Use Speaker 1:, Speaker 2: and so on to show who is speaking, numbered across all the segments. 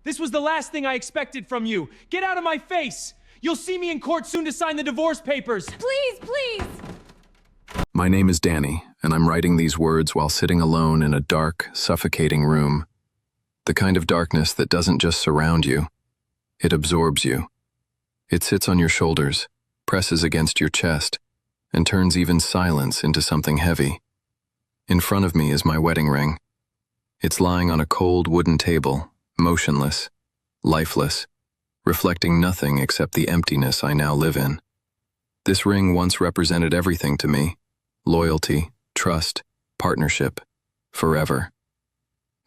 Speaker 1: This was the last thing I expected from you. Get out of my face! You'll see me in court soon to sign the divorce papers.
Speaker 2: Please, please!
Speaker 3: My name is Danny, and I'm writing these words while sitting alone in a dark, suffocating room. The kind of darkness that doesn't just surround you, it absorbs you. It sits on your shoulders, presses against your chest, and turns even silence into something heavy. In front of me is my wedding ring. It's lying on a cold wooden table, motionless, lifeless, reflecting nothing except the emptiness I now live in. This ring once represented everything to me: loyalty, trust, partnership, forever.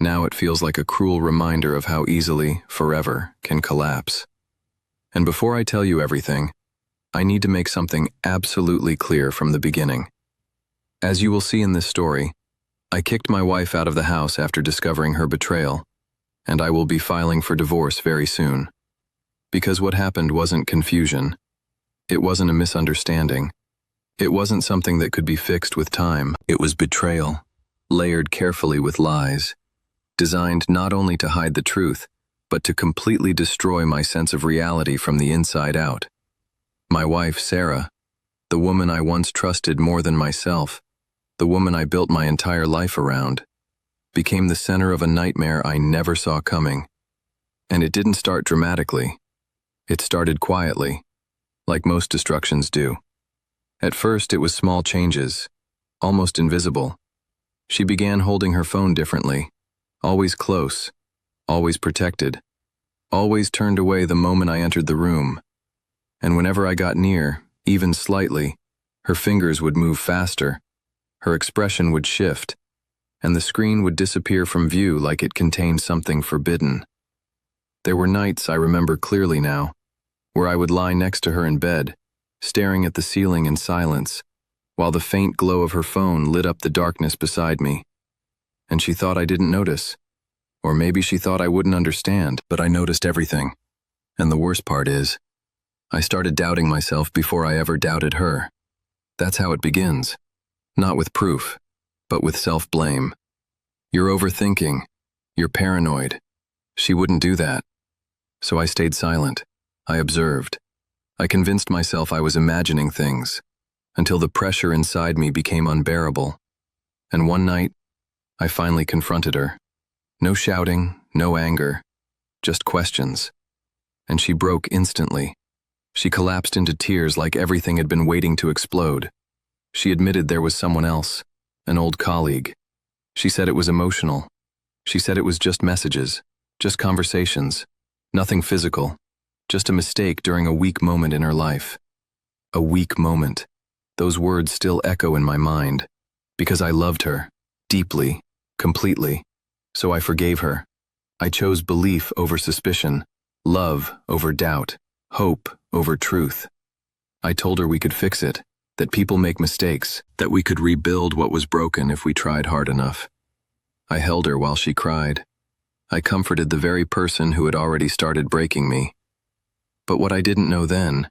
Speaker 3: Now it feels like a cruel reminder of how easily forever can collapse. And before I tell you everything, I need to make something absolutely clear from the beginning. As you will see in this story, I kicked my wife out of the house after discovering her betrayal, and I will be filing for divorce very soon. Because what happened wasn't confusion. It wasn't a misunderstanding. It wasn't something that could be fixed with time. It was betrayal, layered carefully with lies, designed not only to hide the truth, but to completely destroy my sense of reality from the inside out. My wife, Sarah, the woman I once trusted more than myself, the woman I built my entire life around, became the center of a nightmare I never saw coming. And it didn't start dramatically. It started quietly, like most destructions do. At first, it was small changes, almost invisible. She began holding her phone differently, always close, always protected, always turned away the moment I entered the room. And whenever I got near, even slightly, her fingers would move faster, her expression would shift, and the screen would disappear from view like it contained something forbidden. There were nights, I remember clearly now, where I would lie next to her in bed, staring at the ceiling in silence, while the faint glow of her phone lit up the darkness beside me. And she thought I didn't notice. Or maybe she thought I wouldn't understand, but I noticed everything. And the worst part is, I started doubting myself before I ever doubted her. That's how it begins. Not with proof, but with self-blame. You're overthinking. You're paranoid. She wouldn't do that. So I stayed silent. I observed. I convinced myself I was imagining things, until the pressure inside me became unbearable. And one night, I finally confronted her. No shouting, no anger, just questions. And she broke instantly. She collapsed into tears like everything had been waiting to explode. She admitted there was someone else, an old colleague. She said it was emotional. She said it was just messages, just conversations, nothing physical, just a mistake during a weak moment in her life. A weak moment. Those words still echo in my mind, because I loved her, deeply, completely. So I forgave her. I chose belief over suspicion, love over doubt, hope over truth. I told her we could fix it, that people make mistakes, that we could rebuild what was broken if we tried hard enough. I held her while she cried. I comforted the very person who had already started breaking me. But what I didn't know then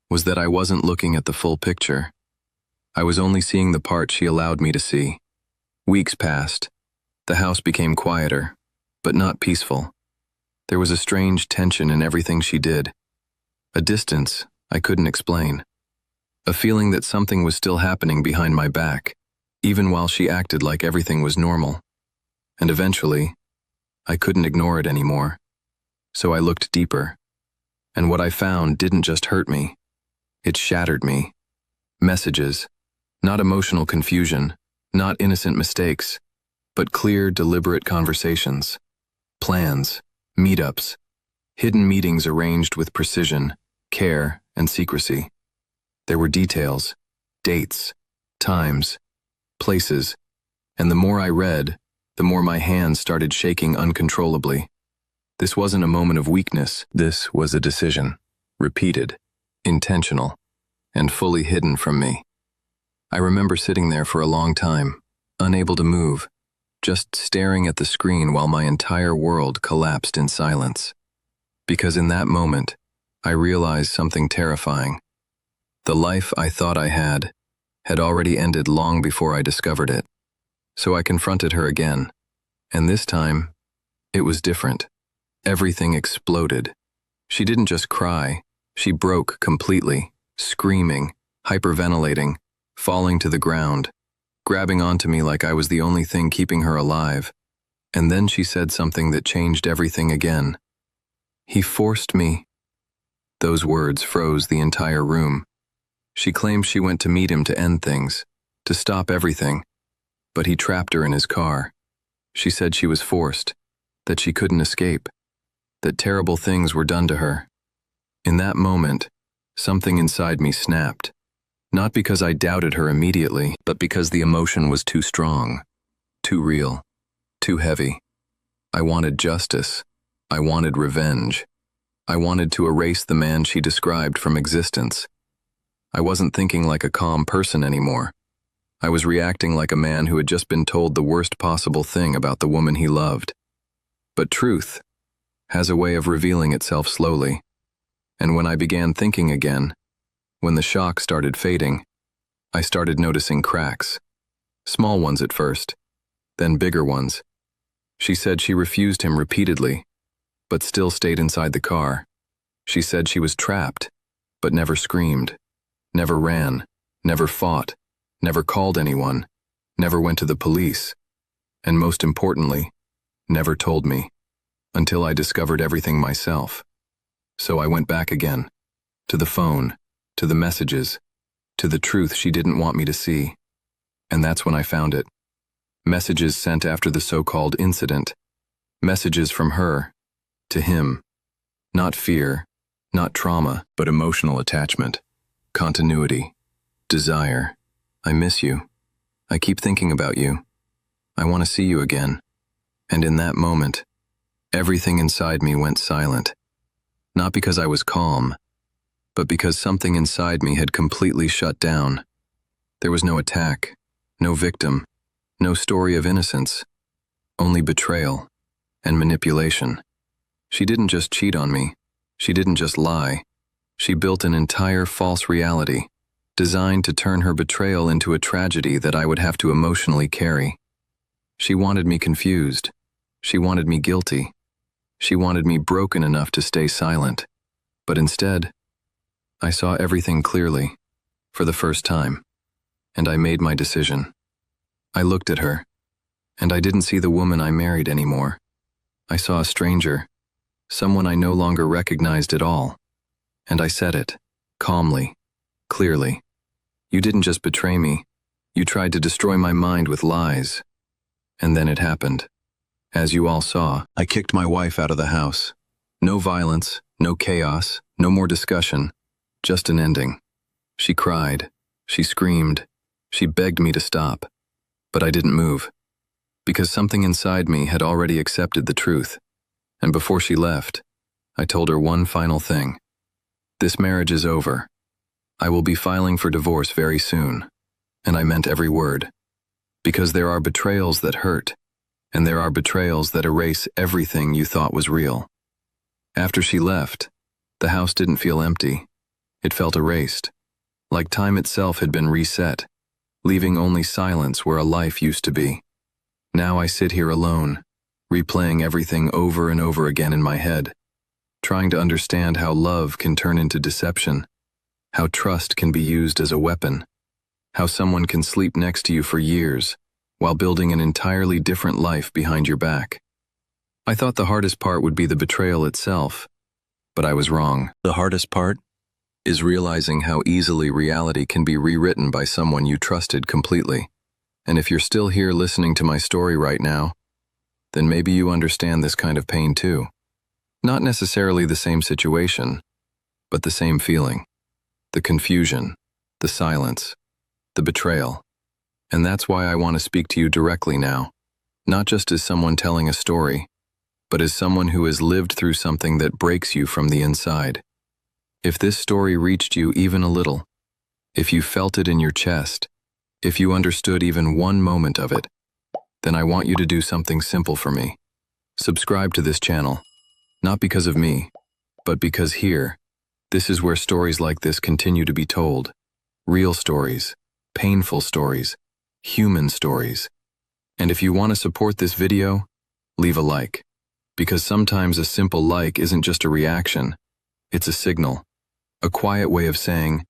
Speaker 3: was that I wasn't looking at the full picture. I was only seeing the part she allowed me to see. Weeks passed. The house became quieter, but not peaceful. There was a strange tension in everything she did. A distance I couldn't explain. A feeling that something was still happening behind my back, even while she acted like everything was normal. And eventually, I couldn't ignore it anymore. So I looked deeper. And what I found didn't just hurt me. It shattered me. Messages, not emotional confusion, not innocent mistakes, but clear, deliberate conversations. Plans, meetups, hidden meetings arranged with precision, care, and secrecy. There were details, dates, times, places, and the more I read, the more my hands started shaking uncontrollably. This wasn't a moment of weakness. This was a decision, repeated, intentional, and fully hidden from me. I remember sitting there for a long time, unable to move, just staring at the screen while my entire world collapsed in silence. Because in that moment, I realized something terrifying. The life I thought I had already ended long before I discovered it. So I confronted her again, and this time, it was different. Everything exploded. She didn't just cry, she broke completely, screaming, hyperventilating, falling to the ground, grabbing onto me like I was the only thing keeping her alive. And then she said something that changed everything again. "He forced me." Those words froze the entire room. She claimed she went to meet him to end things, to stop everything, but he trapped her in his car. She said she was forced, that she couldn't escape, that terrible things were done to her. In that moment, something inside me snapped. Not because I doubted her immediately, but because the emotion was too strong, too real, too heavy. I wanted justice. I wanted revenge. I wanted to erase the man she described from existence. I wasn't thinking like a calm person anymore. I was reacting like a man who had just been told the worst possible thing about the woman he loved. But truth has a way of revealing itself slowly. And when I began thinking again, when the shock started fading, I started noticing cracks. Small ones at first, then bigger ones. She said she refused him repeatedly, but still stayed inside the car. She said she was trapped, but never screamed, never ran, never fought, never called anyone, never went to the police, and most importantly, never told me, until I discovered everything myself. So I went back again, to the phone, to the messages, to the truth she didn't want me to see. And that's when I found it. Messages sent after the so-called incident. Messages from her, to him. Not fear, not trauma, but emotional attachment, continuity, desire. "I miss you. I keep thinking about you. I want to see you again." And in that moment, everything inside me went silent. Not because I was calm, but because something inside me had completely shut down. There was no attack, no victim, no story of innocence, only betrayal and manipulation. She didn't just cheat on me. She didn't just lie. She built an entire false reality, designed to turn her betrayal into a tragedy that I would have to emotionally carry. She wanted me confused. She wanted me guilty. She wanted me broken enough to stay silent. But instead, I saw everything clearly, for the first time, and I made my decision. I looked at her, and I didn't see the woman I married anymore. I saw a stranger, someone I no longer recognized at all. And I said it, calmly, clearly. "You didn't just betray me. You tried to destroy my mind with lies." And then it happened. As you all saw, I kicked my wife out of the house. No violence, no chaos, no more discussion, just an ending. She cried, she screamed, she begged me to stop, but I didn't move, because something inside me had already accepted the truth. And before she left, I told her one final thing. This marriage is over. I will be filing for divorce very soon, and I meant every word, because there are betrayals that hurt, and there are betrayals that erase everything you thought was real. After she left, the house didn't feel empty. It felt erased, like time itself had been reset, leaving only silence where a life used to be. Now I sit here alone, replaying everything over and over again in my head, trying to understand how love can turn into deception, how trust can be used as a weapon, how someone can sleep next to you for years while building an entirely different life behind your back. I thought the hardest part would be the betrayal itself, but I was wrong. The hardest part is realizing how easily reality can be rewritten by someone you trusted completely. And if you're still here listening to my story right now, then maybe you understand this kind of pain too. Not necessarily the same situation, but the same feeling. The confusion, the silence, the betrayal. And that's why I want to speak to you directly now, not just as someone telling a story, but as someone who has lived through something that breaks you from the inside. If this story reached you even a little, if you felt it in your chest, if you understood even one moment of it, then I want you to do something simple for me. Subscribe to this channel, not because of me, but because here, this is where stories like this continue to be told. Real stories, painful stories, human stories. And if you want to support this video, leave a like. Because sometimes a simple like isn't just a reaction, it's a signal, a quiet way of saying,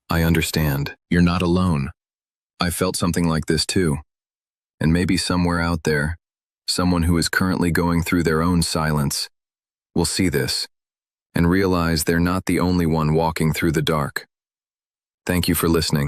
Speaker 3: I understand, you're not alone. I felt something like this too. And maybe somewhere out there, someone who is currently going through their own silence will see this and realize they're not the only one walking through the dark. Thank you for listening.